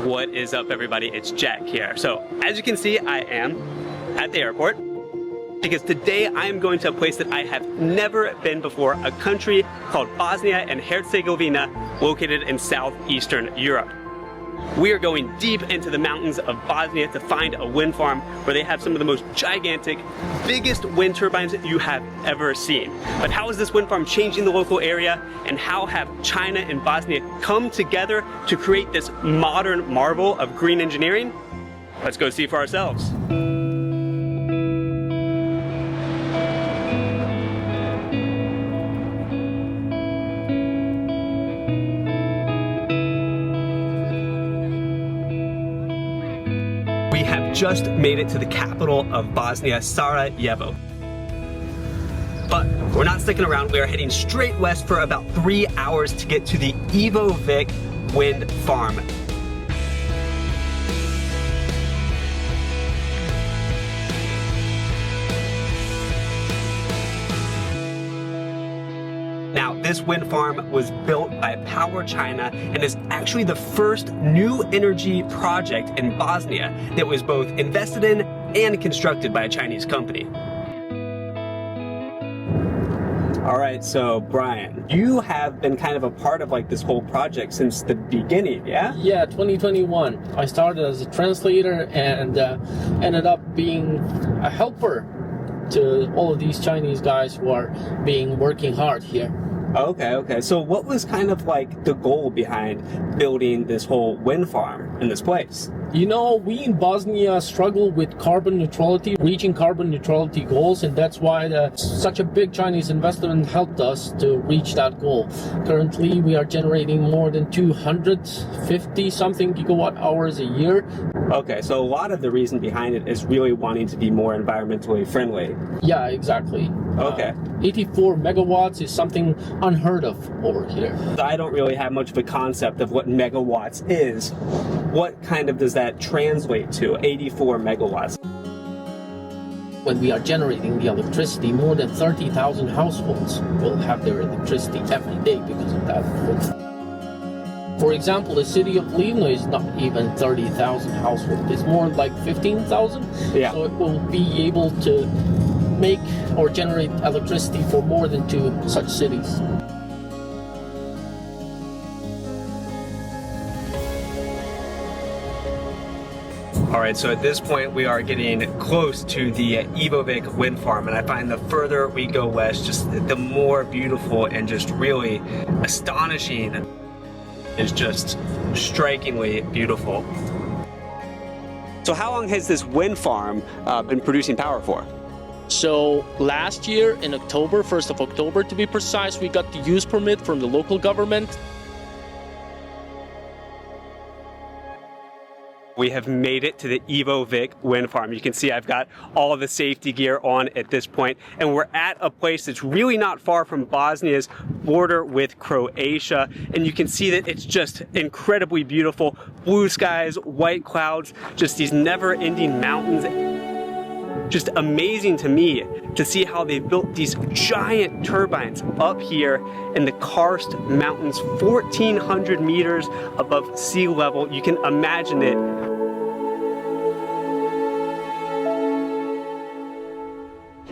What is up, everybody? It's Jack here. So, as you can see, I am at the airport because today I am going to a place that I have never been before, a country called Bosnia and Herzegovina, located in southeastern Europe. We are going deep into the mountains of Bosnia to find a wind farm where they have some of the most gigantic, biggest wind turbines that you have ever seen. But how is this wind farm changing the local area, and how have China and Bosnia come together to create this modern marvel of green engineering? Let's go see for ourselves. We have just made it to the capital of Bosnia, Sarajevo. But we're not sticking around. We are heading straight west for about 3 hours to get to the Ivo wind farm. Now, this wind farm was built by Power China and is actually the first new energy project in Bosnia that was both invested in and constructed by a Chinese company. All right, so Brian, you have been kind of a part of like this whole project since the beginning, yeah? Yeah, 2021. I started as a translator and ended up being a helper to all of these Chinese guys who are working hard here. Okay. So what was kind of like the goal behind building this whole wind farm in this place? You know, we in Bosnia struggle with carbon neutrality, reaching carbon neutrality goals, and that's why such a big Chinese investment helped us to reach that goal. Currently, we are generating more than 250 something gigawatt hours a year. Okay, so a lot of the reason behind it is really wanting to be more environmentally friendly. Yeah, exactly. Okay. 84 megawatts is something unheard of over here. I don't really have much of a concept of what megawatts is. What kind of does that translate to, 84 megawatts? When we are generating the electricity, more than 30,000 households will have their electricity every day because of that. For example, the city of Livno is not even 30,000 households. It's more like 15,000. Yeah. So it will be able to make or generate electricity for more than 2 such cities. All right, so at this point we are getting close to the Ivovic wind farm, and I find the further we go west, just the more beautiful and just really astonishing. Is just strikingly beautiful. So how long has this wind farm been producing power for? So last year in October, 1st of October to be precise, we got the use permit from the local government. We have made it to the Ivovic wind farm. You can see I've got all the safety gear on at this point, and we're at a place that's really not far from Bosnia's border with Croatia, and you can see that it's just incredibly beautiful. Blue skies, white clouds, just these never-ending mountains. Just amazing to me to see how they built these giant turbines up here in the Karst Mountains, 1,400 meters above sea level. You can imagine it.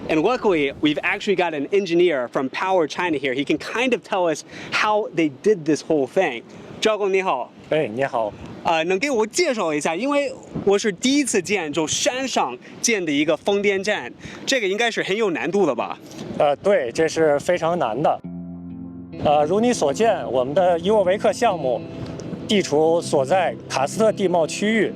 And luckily, we've actually got an engineer from Power China here. He can kind of tell us how they did this whole thing. 赵工你好。你好。能给我介绍一下，因为我是第一次见就山上建的一个风电站，这个应该是很有难度的吧？对，这是非常难的。如你所见，我们的伊沃维克项目地处所在卡斯特地貌区域，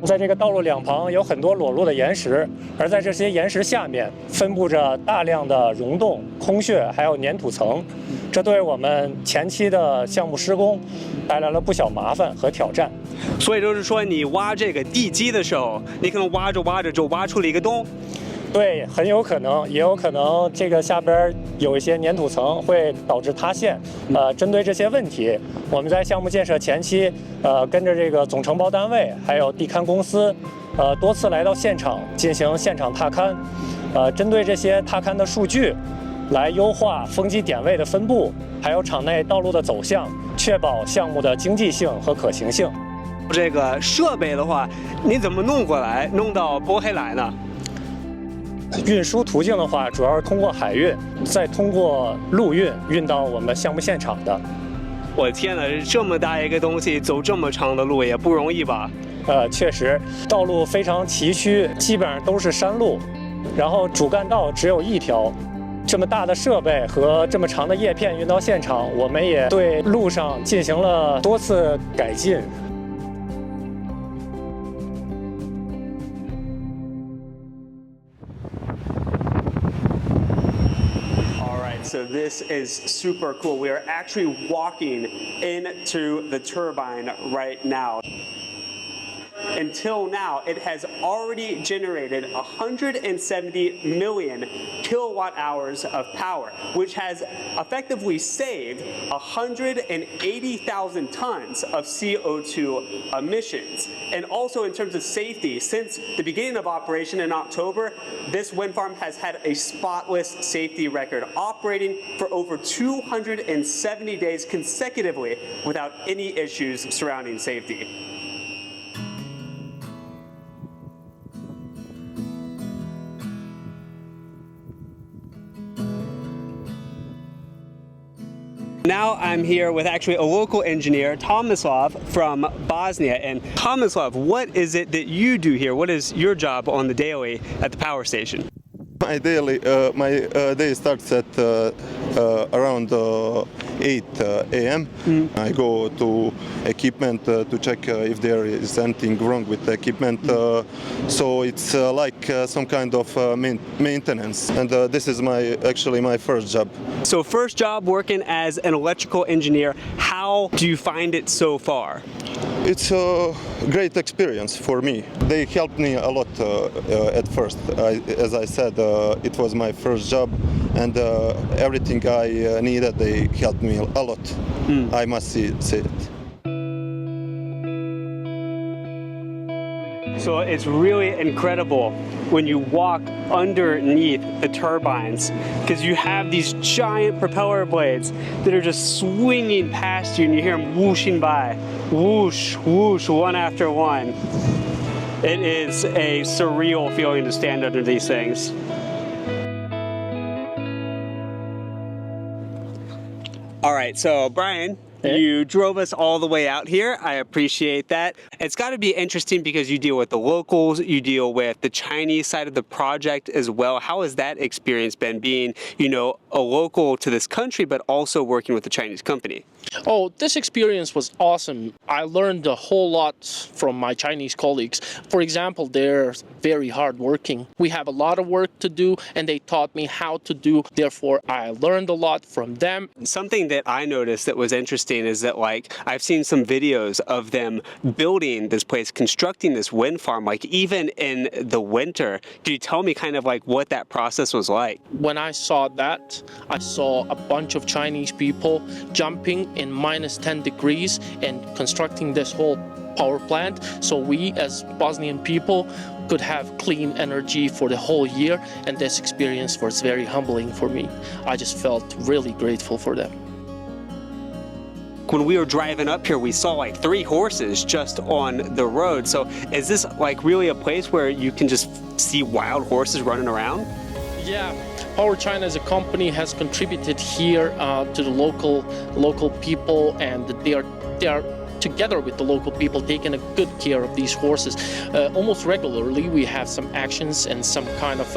在这个道路两旁有很多裸露的岩石，而在这些岩石下面分布着大量的溶洞、空穴，还有粘土层。这对我们前期的项目施工带来了不小麻烦和挑战。所以就是说，你挖这个地基的时候，你可能挖着挖着就挖出了一个洞。对，很有可能，也有可能这个下边有一些粘土层会导致塌陷。针对这些问题，我们在项目建设前期，跟着这个总承包单位还有地勘公司，多次来到现场进行现场踏勘。针对这些踏勘的数据，来优化风机点位的分布，还有场内道路的走向，确保项目的经济性和可行性。这个设备的话，你怎么弄过来，弄到波黑来呢？运输途径的话，主要是通过海运，再通过陆运运到我们项目现场的。我的天哪，这么大一个东西，走这么长的路也不容易吧？确实，道路非常崎岖，基本上都是山路，然后主干道只有一条。这么大的设备和这么长的叶片运到现场，我们也对路上进行了多次改进。So this is super cool. We are actually walking into the turbine right now. Until now, it has already generated 170 million kilowatt hours of power, which has effectively saved 180,000 tons of CO2 emissions. And also in terms of safety, since the beginning of operation in October, this wind farm has had a spotless safety record, operating for over 270 days consecutively without any issues surrounding safety. Now I'm here with actually a local engineer, Tomislav from Bosnia. And Tomislav, what is it that you do here? What is your job on the daily at the power station? My day starts at around 8 a.m. I go to equipment to check if there is anything wrong with the equipment. So it's like some kind of maintenance. And this is actually my first job. So first job working as an electrical engineer. How do you find it so far? It's a great experience for me. They helped me a lot at first. As I said, it was my first job, and everything I needed, they helped me a lot. I must say it. So it's really incredible when you walk underneath the turbines, because you have these giant propeller blades that are just swinging past you, and you hear them whooshing by, whoosh, whoosh, one after one. It is a surreal feeling to stand under these things. All right, so Brian, you drove us all the way out here. I appreciate that. It's got to be interesting because you deal with the locals, you deal with the Chinese side of the project as well. How has that experience been, being, you know, a local to this country, but also working with a Chinese company? Oh, this experience was awesome. I learned a whole lot from my Chinese colleagues. For example, they're very hardworking. We have a lot of work to do, and they taught me how to do. Therefore, I learned a lot from them. Something that I noticed that was interesting is that, like, I've seen some videos of them building this place, constructing this wind farm, like even in the winter. Could you tell me kind of like what that process was like? When I saw that, I saw a bunch of Chinese people jumping in minus 10 degrees and constructing this whole power plant, so we as Bosnian people could have clean energy for the whole year, and this experience was very humbling for me. I just felt really grateful for them. When we were driving up here, we saw like 3 horses just on the road. So is this like really a place where you can just see wild horses running around? Yeah, Power China as a company has contributed here to the local people, and they are together with the local people taking a good care of these horses. Almost regularly we have some actions and some kind of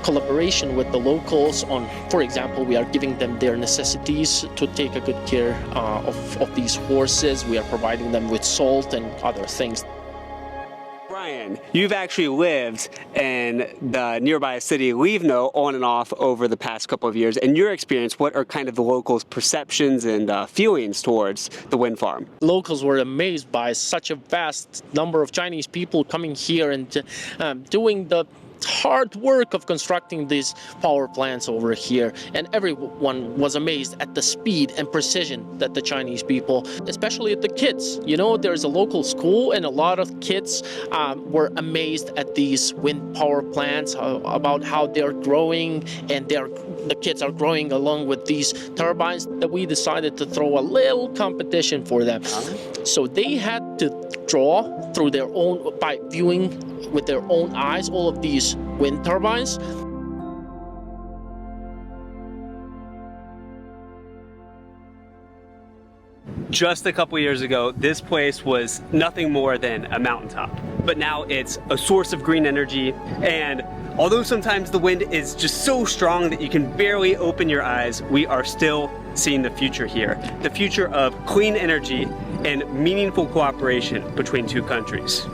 collaboration with the locals on, for example, we are giving them their necessities to take a good care of these horses. We are providing them with salt and other things. Brian, you've actually lived in the nearby city Livno on and off over the past couple of years. In your experience, what are kind of the locals' perceptions and feelings towards the wind farm? Locals were amazed by such a vast number of Chinese people coming here and doing the hard work of constructing these power plants over here, and everyone was amazed at the speed and precision that the Chinese people, especially the kids, you know, there's a local school and a lot of kids were amazed at these wind power plants, about how they're growing and they're the kids are growing along with these turbines, that we decided to throw a little competition for them. So they had to draw through their own, by viewing with their own eyes, all of these wind turbines. Just a couple years ago, this place was nothing more than a mountaintop. But now it's a source of green energy, and although sometimes the wind is just so strong that you can barely open your eyes, we are still seeing the future here. The future of clean energy and meaningful cooperation between two countries.